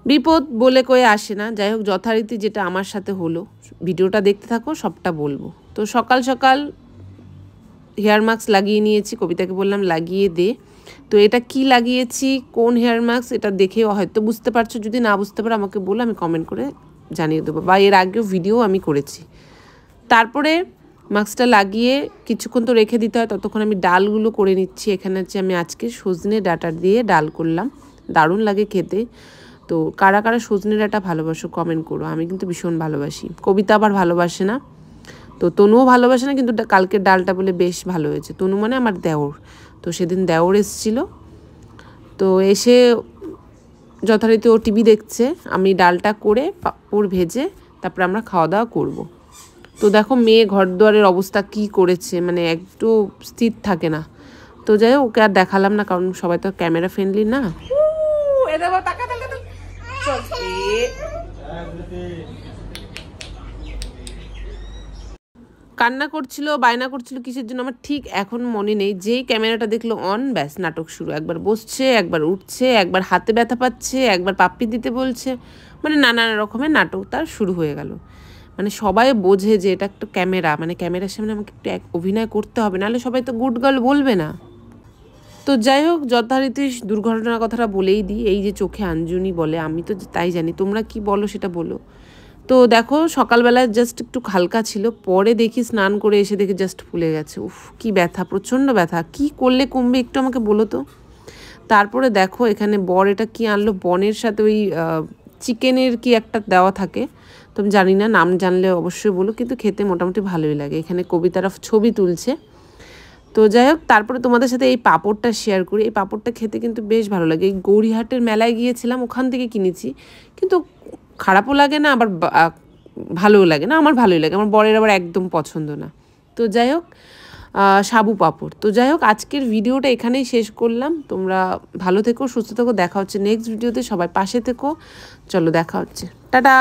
বিপদ বলে কয়ে আসে না। যাই হোক, যথারীতি যেটা আমার সাথে হলো, ভিডিওটা দেখতে থাকো, সবটা বলবো। তো সকাল সকাল হেয়ার মাস্ক লাগিয়ে নিয়েছি, কবিতাকে বললাম লাগিয়ে দে। তো এটা কি লাগিয়েছি, কোন হেয়ার মাস্ক, এটা দেখে হয়তো বুঝতে পারছো। যদি না বুঝতে পারো আমাকে বলো, আমি কমেন্ট করে জানিয়ে দেবো, বা এর আগেও ভিডিও আমি করেছি। তারপরে মাস্কটা লাগিয়ে কিছুক্ষণ তো রেখে দিতে হয়, ততক্ষণ আমি ডালগুলো করে নিচ্ছি। এখানে হচ্ছে আমি আজকে সজনে ডাঁটা দিয়ে ডাল করলাম, দারুণ লাগে খেতে। তো কারা কারা সজনে ডাঁটা ভালোবাসো কমেন্ট করো, আমি কিন্তু ভীষণ ভালোবাসি। কবিতা আবার ভালোবাসে না, তো তনুও ভালোবাসে না, কিন্তু কালকের ডালটা বলে বেশ ভালো হয়েছে। তনু মানে আমার দেওর, তো সেদিন দেওর এসেছিলো, তো এসে যথারীতি ও টিভি দেখছে, আমি ডালটা করে পাঁপড় ভেজে তারপরে আমরা খাওয়া দাওয়া করবো। তো দেখো মেয়ে ঘর দুয়ারের অবস্থা কি করেছে, মানে একটু স্থির থাকে না। তো যাই হোক, ওকে আর দেখালাম না, কারণ সবাই তো ক্যামেরা ফ্রেন্ডলি না। কান্না করছিল, বায়না করছিল কিসের জন্য আমার ঠিক এখন মনে নেই। যেই ক্যামেরাটা দেখলো অন, ব্যাস নাটক শুরু। একবার বসছে, একবার উঠছে, একবার হাতে ব্যথা পাচ্ছে, একবার পাপ্পি দিতে বলছে, মানে নানান রকমের নাটক তার শুরু হয়ে গেল। মানে সবাই বোঝে যে এটা একটা ক্যামেরা, মানে ক্যামেরার সামনে আমাকে একটু অভিনয় করতে হবে, নাহলে সবাই তো গুড গার্ল বলবে না। তো যাই হোক, যথারীতি দুর্ঘটনার কথাটা বলেই দিই। এই যে চোখে আঞ্জুনি বলে, আমি তো তাই জানি, তোমরা কি বলো সেটা বলো। তো দেখো সকালবেলায় জাস্ট একটু হালকা ছিল, পরে দেখি স্নান করে এসে দেখি জাস্ট ফুলে গেছে। উফ, কি ব্যথা, প্রচণ্ড ব্যথা। কি করলে কমবে একটু আমাকে বলো তো। তারপরে দেখো এখানে বর এটা কি আনলো, বনের সাথে ওই চিকেনের কি একটা দেওয়া থাকে, তো আমি জানি না, নাম জানলে অবশ্যই বলো, কিন্তু খেতে মোটামুটি ভালোই লাগে। এখানে কবিতারা ছবি তুলছে। তো যাই হোক, তারপরে তোমাদের সাথে এই পাঁপড়টা শেয়ার করি। এই পাঁপড়টা খেতে কিন্তু বেশ ভালো লাগে। এই গৌরীহাটের মেলায় গিয়েছিলাম, ওখান থেকে কিনেছি, কিন্তু খারাপও লাগে না, আবার ভালোও লাগে না। আমার ভালোই লাগে, আমার বরের আবার একদম পছন্দ না। তো যাই হোক, সাবু পাঁপড়। তো যাই হোক, আজকের ভিডিওটা এখানেই শেষ করলাম। তোমরা ভালো থেকো, সুস্থ থেকো, দেখা হচ্ছে নেক্সট ভিডিওতে। সবাই পাশে থেকো, চলো দেখা হচ্ছে, টাটা।